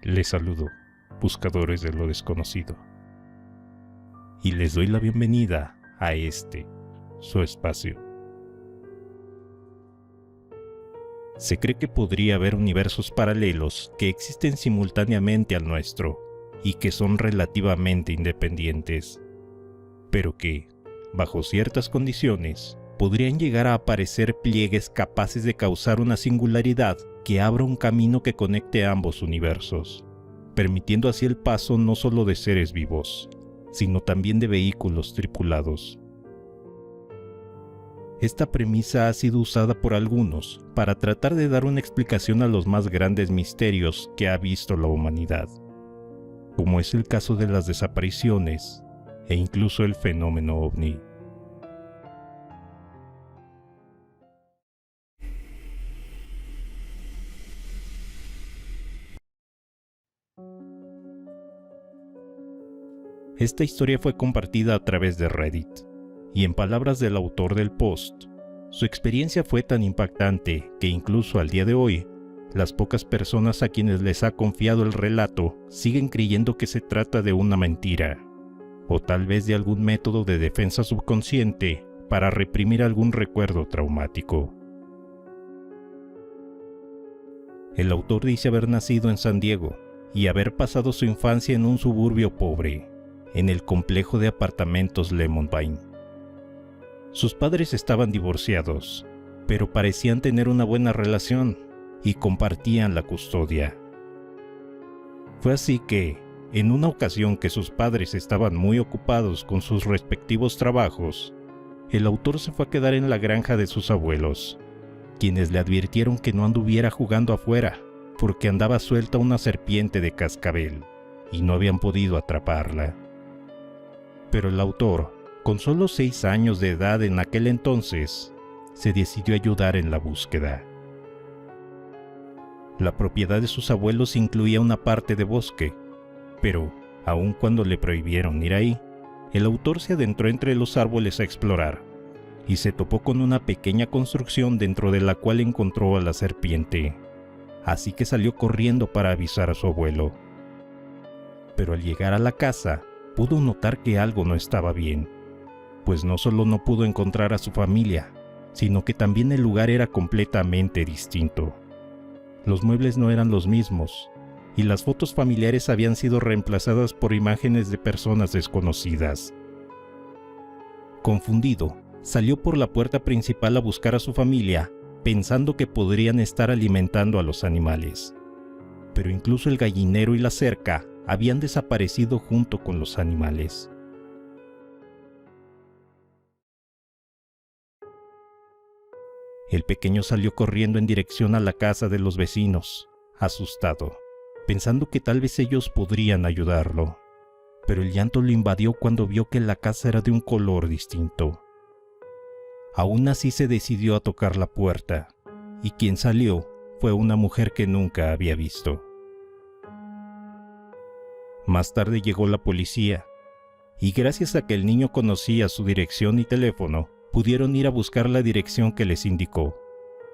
Les saludo, buscadores de lo desconocido, y les doy la bienvenida a su espacio. Se cree que podría haber universos paralelos que existen simultáneamente al nuestro y que son relativamente independientes, pero que, bajo ciertas condiciones, podrían llegar a aparecer pliegues capaces de causar una singularidad que abra un camino que conecte ambos universos, permitiendo así el paso no solo de seres vivos, sino también de vehículos tripulados. Esta premisa ha sido usada por algunos para tratar de dar una explicación a los más grandes misterios que ha visto la humanidad, como es el caso de las desapariciones e incluso el fenómeno ovni. Esta historia fue compartida a través de Reddit, y en palabras del autor del post, su experiencia fue tan impactante que incluso al día de hoy, las pocas personas a quienes les ha confiado el relato siguen creyendo que se trata de una mentira, o tal vez de algún método de defensa subconsciente para reprimir algún recuerdo traumático. El autor dice haber nacido en San Diego y haber pasado su infancia en un suburbio pobre, en el complejo de apartamentos Lemon Pine. Sus padres estaban divorciados, pero parecían tener una buena relación y compartían la custodia. Fue así que, en una ocasión que sus padres estaban muy ocupados con sus respectivos trabajos, el autor se fue a quedar en la granja de sus abuelos, quienes le advirtieron que no anduviera jugando afuera, porque andaba suelta una serpiente de cascabel, y no habían podido atraparla. Pero el autor, con solo 6 años de edad en aquel entonces, se decidió a ayudar en la búsqueda. La propiedad de sus abuelos incluía una parte de bosque, pero, aun cuando le prohibieron ir ahí, el autor se adentró entre los árboles a explorar, y se topó con una pequeña construcción dentro de la cual encontró a la serpiente, así que salió corriendo para avisar a su abuelo. Pero al llegar a la casa, pudo notar que algo no estaba bien, pues no solo no pudo encontrar a su familia, sino que también el lugar era completamente distinto. Los muebles no eran los mismos, y las fotos familiares habían sido reemplazadas por imágenes de personas desconocidas. Confundido, salió por la puerta principal a buscar a su familia, pensando que podrían estar alimentando a los animales. Pero incluso el gallinero y la cerca habían desaparecido junto con los animales. El pequeño salió corriendo en dirección a la casa de los vecinos, asustado, pensando que tal vez ellos podrían ayudarlo. Pero el llanto lo invadió cuando vio que la casa era de un color distinto. Aún así se decidió a tocar la puerta, y quien salió fue una mujer que nunca había visto. Más tarde llegó la policía, y gracias a que el niño conocía su dirección y teléfono, pudieron ir a buscar la dirección que les indicó,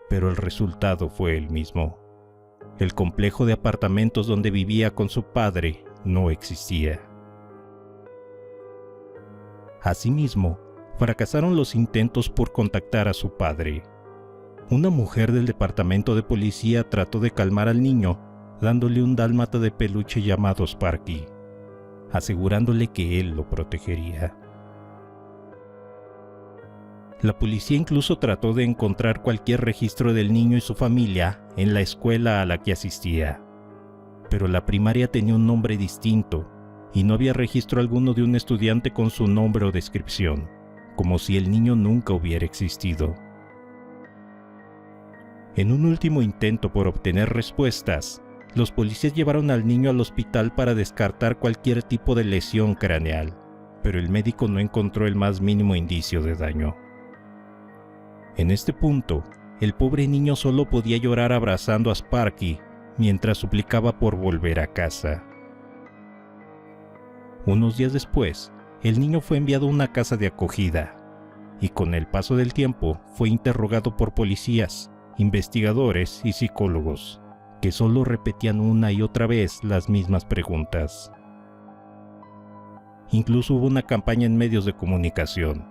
pero el resultado fue el mismo. El complejo de apartamentos donde vivía con su padre no existía. Asimismo, fracasaron los intentos por contactar a su padre. Una mujer del departamento de policía trató de calmar al niño, dándole un dálmata de peluche llamado Sparky, asegurándole que él lo protegería. La policía incluso trató de encontrar cualquier registro del niño y su familia en la escuela a la que asistía, pero la primaria tenía un nombre distinto y no había registro alguno de un estudiante con su nombre o descripción, como si el niño nunca hubiera existido. En un último intento por obtener respuestas, los policías llevaron al niño al hospital para descartar cualquier tipo de lesión craneal, pero el médico no encontró el más mínimo indicio de daño. En este punto, el pobre niño solo podía llorar abrazando a Sparky mientras suplicaba por volver a casa. Unos días después, el niño fue enviado a una casa de acogida, y con el paso del tiempo fue interrogado por policías, investigadores y psicólogos, que solo repetían una y otra vez las mismas preguntas. Incluso hubo una campaña en medios de comunicación,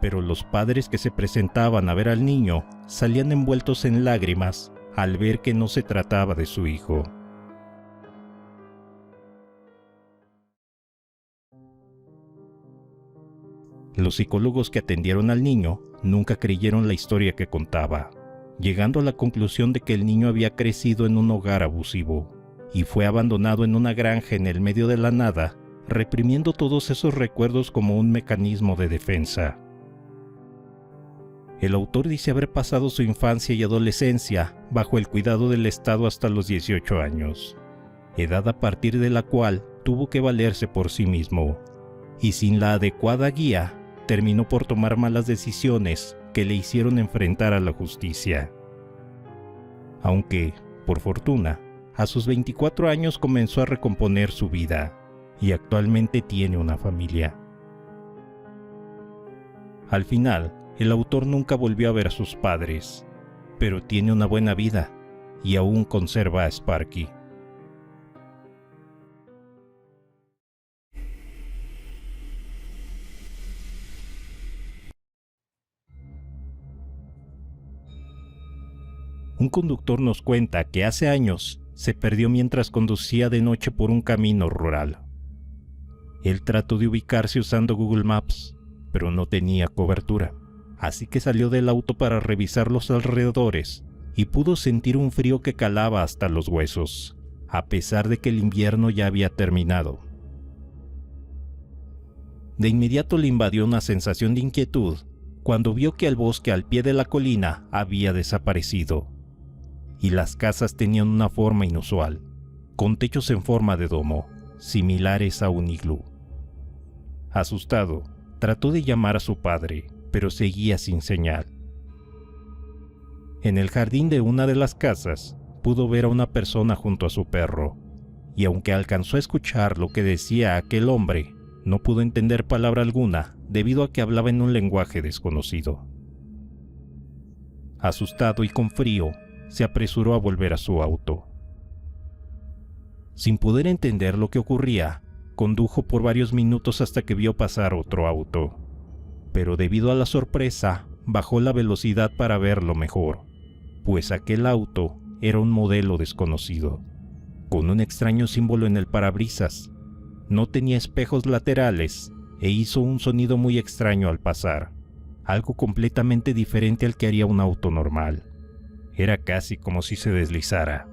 pero los padres que se presentaban a ver al niño salían envueltos en lágrimas al ver que no se trataba de su hijo. Los psicólogos que atendieron al niño nunca creyeron la historia que contaba, llegando a la conclusión de que el niño había crecido en un hogar abusivo y fue abandonado en una granja en el medio de la nada, reprimiendo todos esos recuerdos como un mecanismo de defensa. El autor dice haber pasado su infancia y adolescencia bajo el cuidado del Estado hasta los 18 años, edad a partir de la cual tuvo que valerse por sí mismo, y sin la adecuada guía, terminó por tomar malas decisiones que le hicieron enfrentar a la justicia. Aunque, por fortuna, a sus 24 años comenzó a recomponer su vida y actualmente tiene una familia. Al final, el autor nunca volvió a ver a sus padres, pero tiene una buena vida y aún conserva a Sparky. Un conductor nos cuenta que hace años se perdió mientras conducía de noche por un camino rural. Él trató de ubicarse usando Google Maps, pero no tenía cobertura, así que salió del auto para revisar los alrededores y pudo sentir un frío que calaba hasta los huesos, a pesar de que el invierno ya había terminado. De inmediato le invadió una sensación de inquietud cuando vio que el bosque al pie de la colina había desaparecido, y las casas tenían una forma inusual, con techos en forma de domo, similares a un iglú. Asustado, trató de llamar a su padre, pero seguía sin señal. En el jardín de una de las casas, pudo ver a una persona junto a su perro, y aunque alcanzó a escuchar lo que decía aquel hombre, no pudo entender palabra alguna debido a que hablaba en un lenguaje desconocido. Asustado y con frío, se apresuró a volver a su auto. Sin poder entender lo que ocurría, condujo por varios minutos hasta que vio pasar otro auto, pero debido a la sorpresa, bajó la velocidad para verlo mejor, pues aquel auto era un modelo desconocido, con un extraño símbolo en el parabrisas. No tenía espejos laterales e hizo un sonido muy extraño al pasar, algo completamente diferente al que haría un auto normal. Era casi como si se deslizara.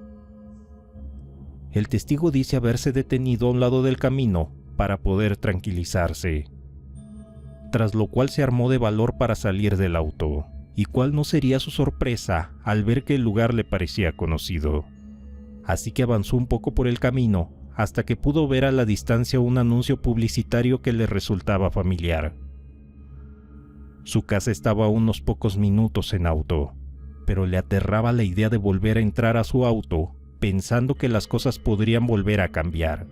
El testigo dice haberse detenido a un lado del camino para poder tranquilizarse, tras lo cual se armó de valor para salir del auto, y cuál no sería su sorpresa al ver que el lugar le parecía conocido. Así que avanzó un poco por el camino hasta que pudo ver a la distancia un anuncio publicitario que le resultaba familiar. Su casa estaba a unos pocos minutos en auto, pero le aterraba la idea de volver a entrar a su auto pensando que las cosas podrían volver a cambiar.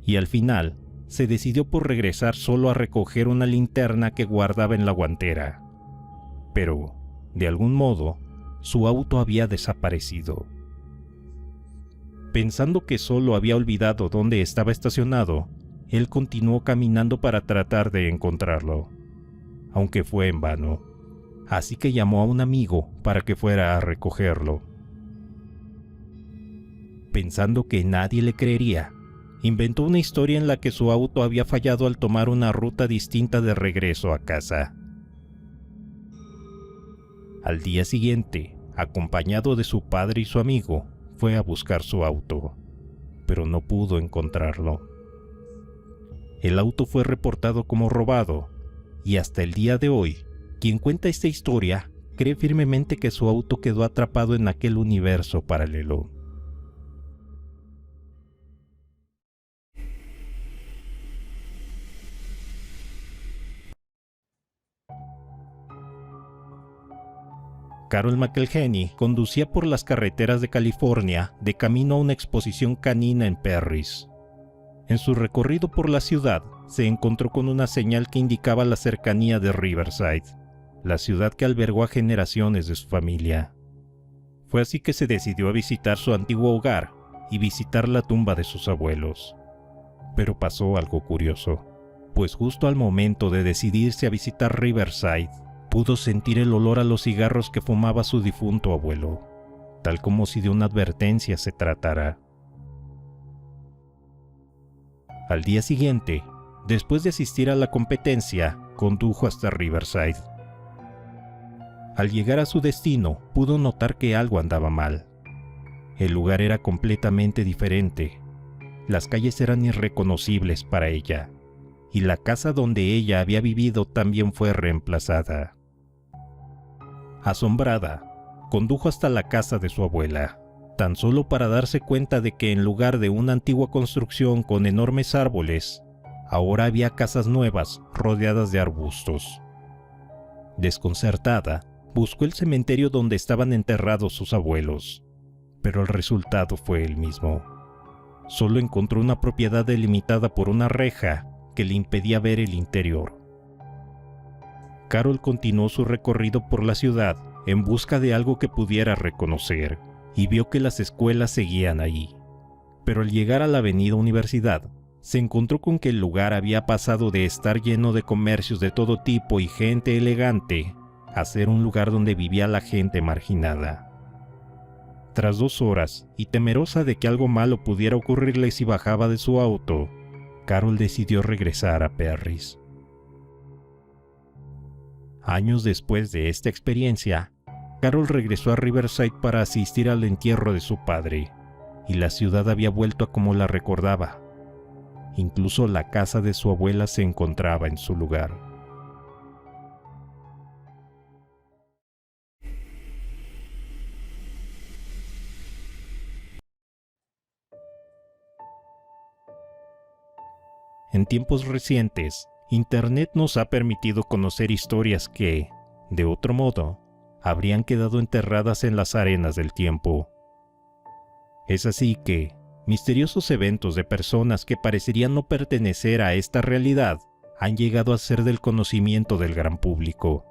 Y al final, se decidió por regresar solo a recoger una linterna que guardaba en la guantera. Pero, de algún modo, su auto había desaparecido. Pensando que solo había olvidado dónde estaba estacionado, él continuó caminando para tratar de encontrarlo, aunque fue en vano. Así que llamó a un amigo para que fuera a recogerlo. Pensando que nadie le creería, inventó una historia en la que su auto había fallado al tomar una ruta distinta de regreso a casa. Al día siguiente, acompañado de su padre y su amigo, fue a buscar su auto, pero no pudo encontrarlo. El auto fue reportado como robado, y hasta el día de hoy, quien cuenta esta historia cree firmemente que su auto quedó atrapado en aquel universo paralelo. Carol McElhenney conducía por las carreteras de California de camino a una exposición canina en Perris. En su recorrido por la ciudad, se encontró con una señal que indicaba la cercanía de Riverside, la ciudad que albergó a generaciones de su familia. Fue así que se decidió a visitar su antiguo hogar y visitar la tumba de sus abuelos. Pero pasó algo curioso, pues justo al momento de decidirse a visitar Riverside, pudo sentir el olor a los cigarros que fumaba su difunto abuelo, tal como si de una advertencia se tratara. Al día siguiente, después de asistir a la competencia, condujo hasta Riverside. Al llegar a su destino, pudo notar que algo andaba mal. El lugar era completamente diferente. Las calles eran irreconocibles para ella, y la casa donde ella había vivido también fue reemplazada. Asombrada, condujo hasta la casa de su abuela, tan solo para darse cuenta de que en lugar de una antigua construcción con enormes árboles, ahora había casas nuevas rodeadas de arbustos. Desconcertada, buscó el cementerio donde estaban enterrados sus abuelos, pero el resultado fue el mismo. Solo encontró una propiedad delimitada por una reja que le impedía ver el interior. Carol continuó su recorrido por la ciudad en busca de algo que pudiera reconocer, y vio que las escuelas seguían ahí. Pero al llegar a la avenida Universidad, se encontró con que el lugar había pasado de estar lleno de comercios de todo tipo y gente elegante a ser un lugar donde vivía la gente marginada. Tras 2 horas, y temerosa de que algo malo pudiera ocurrirle si bajaba de su auto, Carol decidió regresar a Perris. Años después de esta experiencia, Carol regresó a Riverside para asistir al entierro de su padre, y la ciudad había vuelto a como la recordaba. Incluso la casa de su abuela se encontraba en su lugar. En tiempos recientes, Internet nos ha permitido conocer historias que, de otro modo, habrían quedado enterradas en las arenas del tiempo. Es así que, misteriosos eventos de personas que parecerían no pertenecer a esta realidad han llegado a ser del conocimiento del gran público.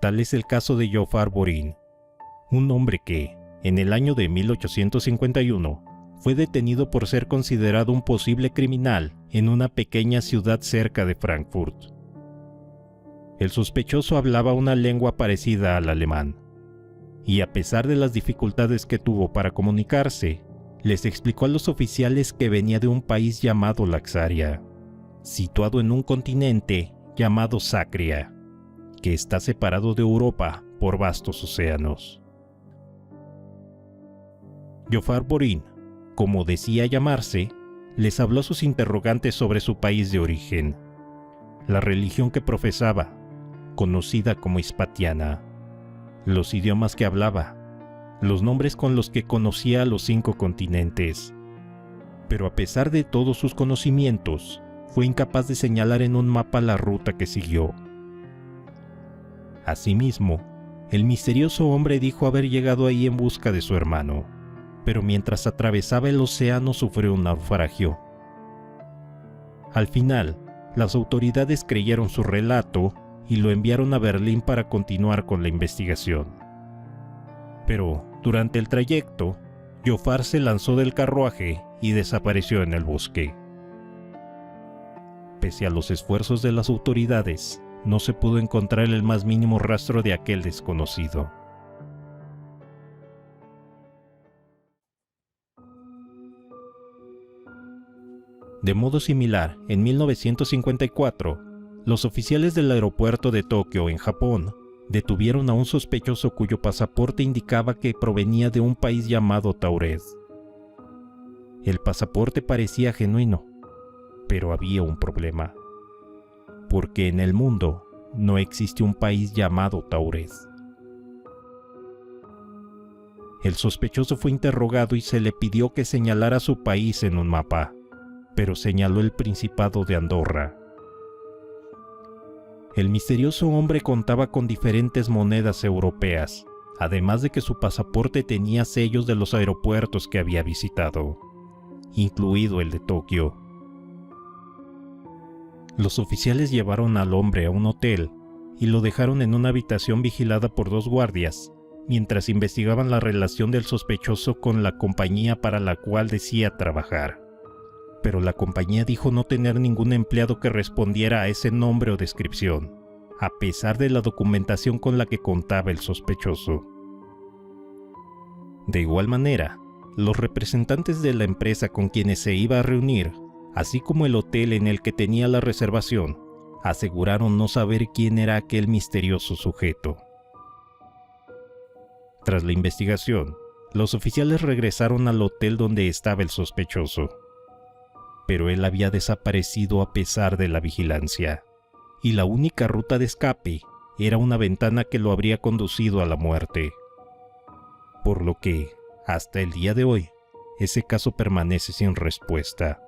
Tal es el caso de Jofar Borin, un hombre que, en el año de 1851, fue detenido por ser considerado un posible criminal en una pequeña ciudad cerca de Frankfurt. El sospechoso hablaba una lengua parecida al alemán, y a pesar de las dificultades que tuvo para comunicarse, les explicó a los oficiales que venía de un país llamado Laxaria, situado en un continente llamado Sacria, que está separado de Europa por vastos océanos. Jofar Borin, como decía llamarse, les habló a sus interrogantes sobre su país de origen, la religión que profesaba, conocida como hispatiana, los idiomas que hablaba, los nombres con los que conocía a los 5 continentes. Pero a pesar de todos sus conocimientos, fue incapaz de señalar en un mapa la ruta que siguió. Asimismo, el misterioso hombre dijo haber llegado ahí en busca de su hermano, pero mientras atravesaba el océano sufrió un naufragio. Al final, las autoridades creyeron su relato y lo enviaron a Berlín para continuar con la investigación. Pero, durante el trayecto, Jofar se lanzó del carruaje y desapareció en el bosque. Pese a los esfuerzos de las autoridades, no se pudo encontrar el más mínimo rastro de aquel desconocido. De modo similar, en 1954, los oficiales del aeropuerto de Tokio, en Japón, detuvieron a un sospechoso cuyo pasaporte indicaba que provenía de un país llamado Taurez. El pasaporte parecía genuino, pero había un problema, porque en el mundo no existe un país llamado Taurez. El sospechoso fue interrogado y se le pidió que señalara su país en un mapa, pero señaló el Principado de Andorra. El misterioso hombre contaba con diferentes monedas europeas, además de que su pasaporte tenía sellos de los aeropuertos que había visitado, incluido el de Tokio. Los oficiales llevaron al hombre a un hotel y lo dejaron en una habitación vigilada por 2 guardias, mientras investigaban la relación del sospechoso con la compañía para la cual decía trabajar. Pero la compañía dijo no tener ningún empleado que respondiera a ese nombre o descripción, a pesar de la documentación con la que contaba el sospechoso. De igual manera, los representantes de la empresa con quienes se iba a reunir, así como el hotel en el que tenía la reservación, aseguraron no saber quién era aquel misterioso sujeto. Tras la investigación, los oficiales regresaron al hotel donde estaba el sospechoso, pero él había desaparecido a pesar de la vigilancia, y la única ruta de escape era una ventana que lo habría conducido a la muerte. Por lo que, hasta el día de hoy, ese caso permanece sin respuesta.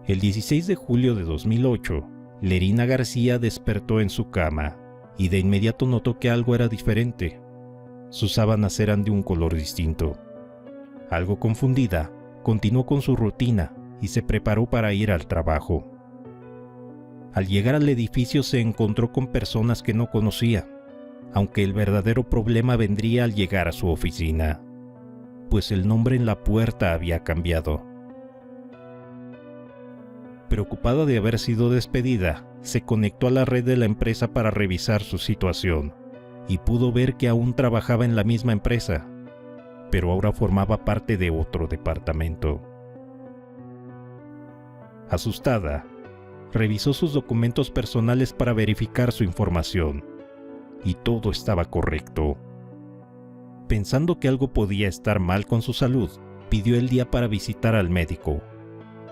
El 16 de julio de 2008, Lerina García despertó en su cama y de inmediato notó que algo era diferente. Sus sábanas eran de un color distinto. Algo confundida, continuó con su rutina y se preparó para ir al trabajo. Al llegar al edificio se encontró con personas que no conocía, aunque el verdadero problema vendría al llegar a su oficina, pues el nombre en la puerta había cambiado. Preocupada de haber sido despedida, se conectó a la red de la empresa para revisar su situación y pudo ver que aún trabajaba en la misma empresa, pero ahora formaba parte de otro departamento. Asustada, revisó sus documentos personales para verificar su información, y todo estaba correcto. Pensando que algo podía estar mal con su salud, pidió el día para visitar al médico,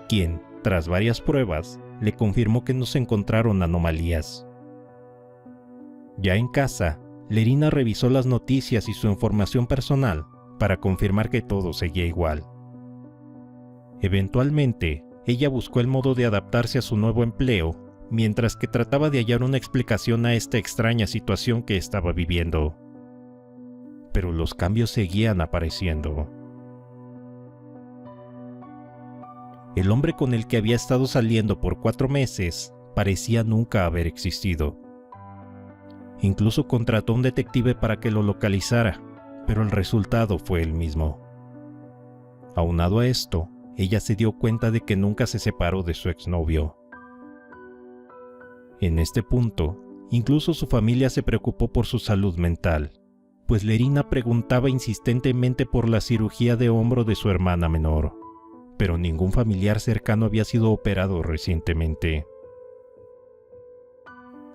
quien, tras varias pruebas, le confirmó que no se encontraron anomalías. Ya en casa, Lerina revisó las noticias y su información personal para confirmar que todo seguía igual. Eventualmente, ella buscó el modo de adaptarse a su nuevo empleo, mientras que trataba de hallar una explicación a esta extraña situación que estaba viviendo. Pero los cambios seguían apareciendo. El hombre con el que había estado saliendo por 4 meses parecía nunca haber existido. Incluso contrató a un detective para que lo localizara, pero el resultado fue el mismo. Aunado a esto, ella se dio cuenta de que nunca se separó de su exnovio. En este punto, incluso su familia se preocupó por su salud mental, pues Lerina preguntaba insistentemente por la cirugía de hombro de su hermana menor, pero ningún familiar cercano había sido operado recientemente.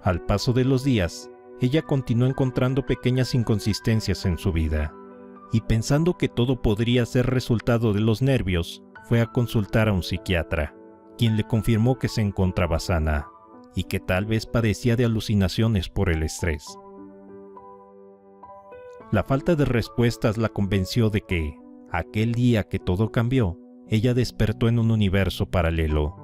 Al paso de los días, ella continuó encontrando pequeñas inconsistencias en su vida, y pensando que todo podría ser resultado de los nervios, fue a consultar a un psiquiatra, quien le confirmó que se encontraba sana, y que tal vez padecía de alucinaciones por el estrés. La falta de respuestas la convenció de que, aquel día que todo cambió, ella despertó en un universo paralelo.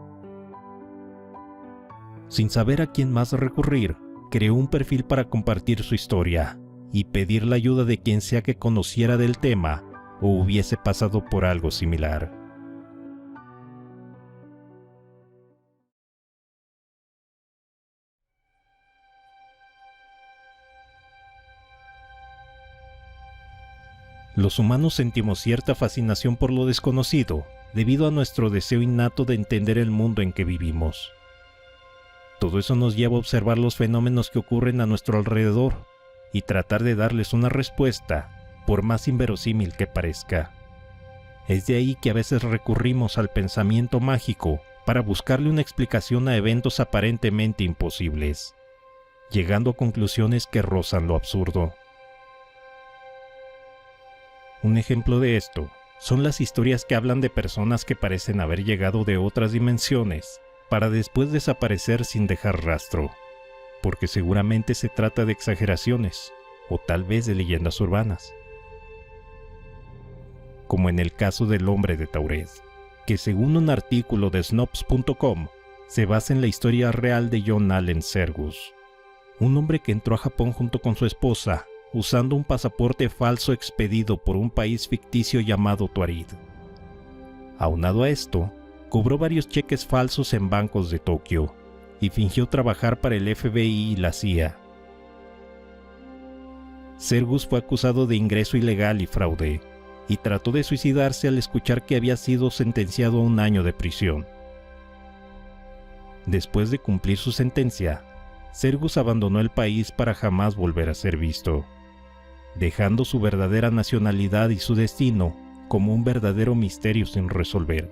Sin saber a quién más recurrir, creó un perfil para compartir su historia y pedir la ayuda de quien sea que conociera del tema o hubiese pasado por algo similar. Los humanos sentimos cierta fascinación por lo desconocido, debido a nuestro deseo innato de entender el mundo en que vivimos. Todo eso nos lleva a observar los fenómenos que ocurren a nuestro alrededor y tratar de darles una respuesta, por más inverosímil que parezca. Es de ahí que a veces recurrimos al pensamiento mágico para buscarle una explicación a eventos aparentemente imposibles, llegando a conclusiones que rozan lo absurdo. Un ejemplo de esto son las historias que hablan de personas que parecen haber llegado de otras dimensiones para después desaparecer sin dejar rastro, porque seguramente se trata de exageraciones o tal vez de leyendas urbanas. Como en el caso del hombre de Tauret, que según un artículo de Snopes.com se basa en la historia real de John Allen Sergus, un hombre que entró a Japón junto con su esposa usando un pasaporte falso expedido por un país ficticio llamado Tuarid. Aunado a esto, cobró varios cheques falsos en bancos de Tokio y fingió trabajar para el FBI y la CIA. Sergus fue acusado de ingreso ilegal y fraude, y trató de suicidarse al escuchar que había sido sentenciado a 1 año de prisión. Después de cumplir su sentencia, Sergus abandonó el país para jamás volver a ser visto, dejando su verdadera nacionalidad y su destino como un verdadero misterio sin resolver.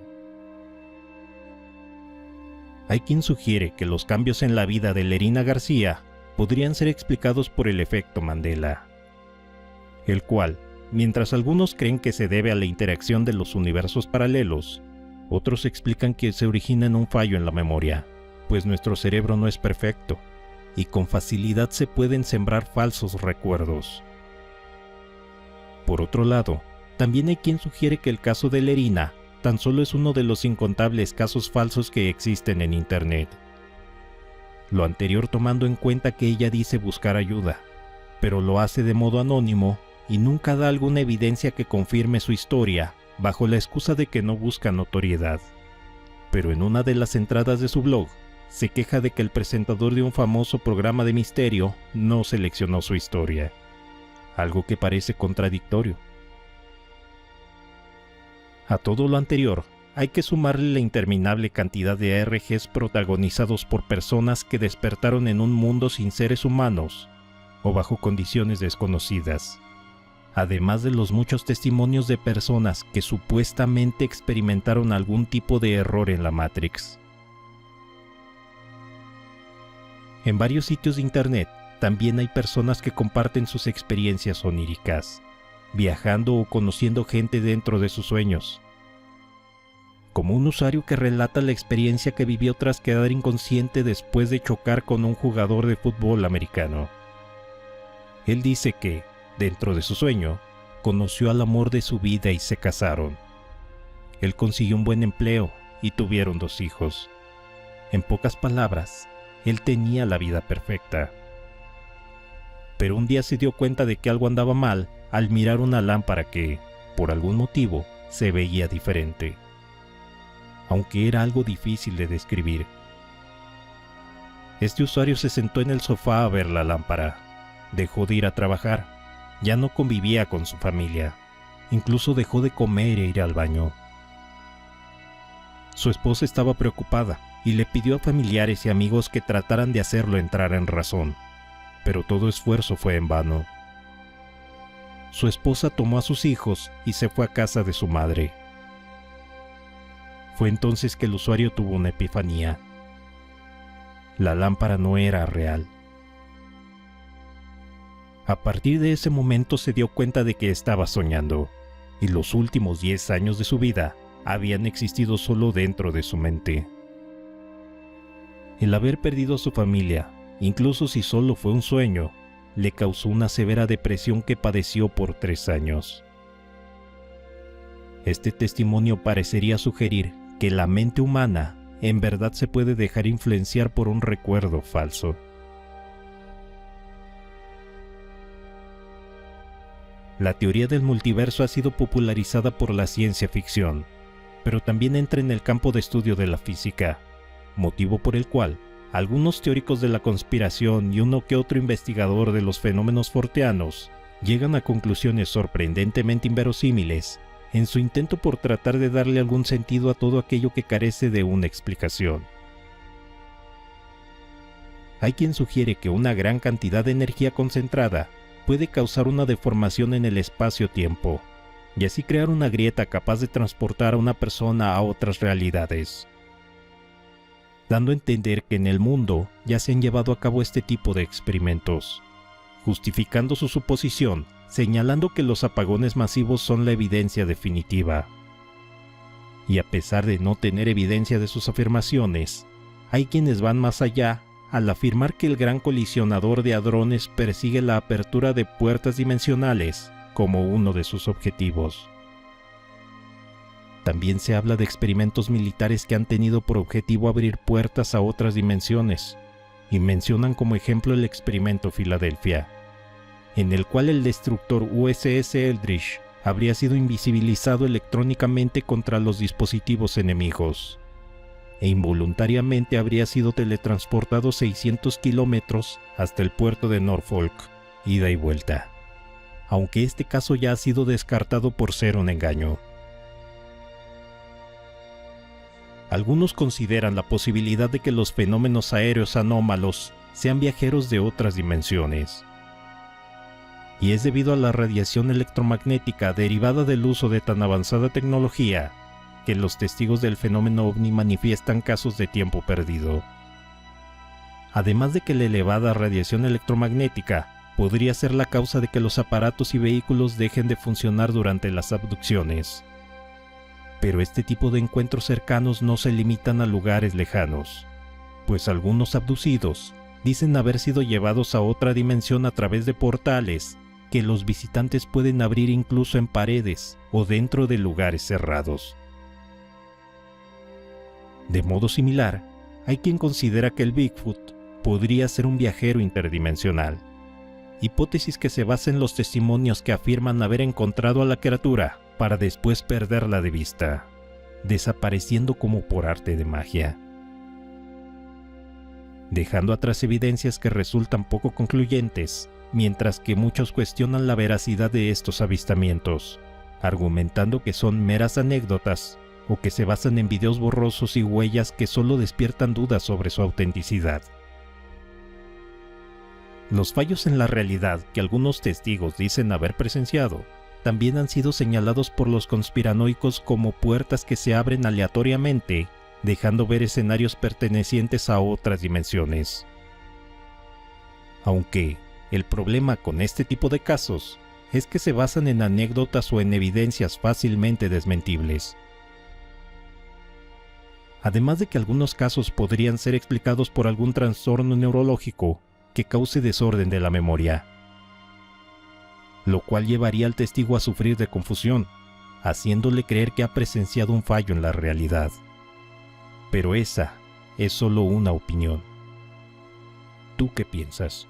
Hay quien sugiere que los cambios en la vida de Lerina García podrían ser explicados por el efecto Mandela, el cual, mientras algunos creen que se debe a la interacción de los universos paralelos, otros explican que se origina en un fallo en la memoria, pues nuestro cerebro no es perfecto, y con facilidad se pueden sembrar falsos recuerdos. Por otro lado, también hay quien sugiere que el caso de Lerina tan solo es uno de los incontables casos falsos que existen en Internet. Lo anterior tomando en cuenta que ella dice buscar ayuda, pero lo hace de modo anónimo y nunca da alguna evidencia que confirme su historia, bajo la excusa de que no busca notoriedad. Pero en una de las entradas de su blog, se queja de que el presentador de un famoso programa de misterio no seleccionó su historia, algo que parece contradictorio. A todo lo anterior, hay que sumarle la interminable cantidad de ARGs protagonizados por personas que despertaron en un mundo sin seres humanos o bajo condiciones desconocidas, además de los muchos testimonios de personas que supuestamente experimentaron algún tipo de error en la Matrix. En varios sitios de internet también hay personas que comparten sus experiencias oníricas, viajando o conociendo gente dentro de sus sueños. Como un usuario que relata la experiencia que vivió tras quedar inconsciente después de chocar con un jugador de fútbol americano. Él dice que, dentro de su sueño, conoció al amor de su vida y se casaron. Él consiguió un buen empleo y tuvieron 2 hijos. En pocas palabras, él tenía la vida perfecta. Pero un día se dio cuenta de que algo andaba mal al mirar una lámpara que, por algún motivo, se veía diferente, aunque era algo difícil de describir. Este usuario se sentó en el sofá a ver la lámpara, dejó de ir a trabajar, ya no convivía con su familia, incluso dejó de comer e ir al baño. Su esposa estaba preocupada y le pidió a familiares y amigos que trataran de hacerlo entrar en razón, pero todo esfuerzo fue en vano. Su esposa tomó a sus hijos y se fue a casa de su madre. Fue entonces que el usuario tuvo una epifanía. La lámpara no era real. A partir de ese momento se dio cuenta de que estaba soñando, y los últimos 10 años de su vida habían existido solo dentro de su mente. El haber perdido a su familia, incluso si solo fue un sueño, le causó una severa depresión que padeció por 3 años. Este testimonio parecería sugerir que la mente humana en verdad se puede dejar influenciar por un recuerdo falso. La teoría del multiverso ha sido popularizada por la ciencia ficción, pero también entra en el campo de estudio de la física, motivo por el cual algunos teóricos de la conspiración y uno que otro investigador de los fenómenos forteanos llegan a conclusiones sorprendentemente inverosímiles en su intento por tratar de darle algún sentido a todo aquello que carece de una explicación. Hay quien sugiere que una gran cantidad de energía concentrada puede causar una deformación en el espacio-tiempo, y así crear una grieta capaz de transportar a una persona a otras realidades, dando a entender que en el mundo ya se han llevado a cabo este tipo de experimentos, justificando su suposición, señalando que los apagones masivos son la evidencia definitiva. Y a pesar de no tener evidencia de sus afirmaciones, hay quienes van más allá al afirmar que el gran colisionador de hadrones persigue la apertura de puertas dimensionales como uno de sus objetivos. También se habla de experimentos militares que han tenido por objetivo abrir puertas a otras dimensiones, y mencionan como ejemplo el experimento Filadelfia, en el cual el destructor USS Eldridge habría sido invisibilizado electrónicamente contra los dispositivos enemigos, e involuntariamente habría sido teletransportado 600 kilómetros hasta el puerto de Norfolk, ida y vuelta, aunque este caso ya ha sido descartado por ser un engaño. Algunos consideran la posibilidad de que los fenómenos aéreos anómalos sean viajeros de otras dimensiones, y es debido a la radiación electromagnética derivada del uso de tan avanzada tecnología que los testigos del fenómeno ovni manifiestan casos de tiempo perdido. Además de que la elevada radiación electromagnética podría ser la causa de que los aparatos y vehículos dejen de funcionar durante las abducciones. Pero este tipo de encuentros cercanos no se limitan a lugares lejanos, pues algunos abducidos dicen haber sido llevados a otra dimensión a través de portales que los visitantes pueden abrir incluso en paredes o dentro de lugares cerrados. De modo similar, hay quien considera que el Bigfoot podría ser un viajero interdimensional, hipótesis que se basa en los testimonios que afirman haber encontrado a la criatura para después perderla de vista, desapareciendo como por arte de magia, dejando atrás evidencias que resultan poco concluyentes, mientras que muchos cuestionan la veracidad de estos avistamientos, argumentando que son meras anécdotas o que se basan en videos borrosos y huellas que solo despiertan dudas sobre su autenticidad. Los fallos en la realidad que algunos testigos dicen haber presenciado también han sido señalados por los conspiranoicos como puertas que se abren aleatoriamente, dejando ver escenarios pertenecientes a otras dimensiones. Aunque el problema con este tipo de casos es que se basan en anécdotas o en evidencias fácilmente desmentibles. Además de que algunos casos podrían ser explicados por algún trastorno neurológico que cause desorden de la memoria, lo cual llevaría al testigo a sufrir de confusión, haciéndole creer que ha presenciado un fallo en la realidad. Pero esa es solo una opinión. ¿Tú qué piensas?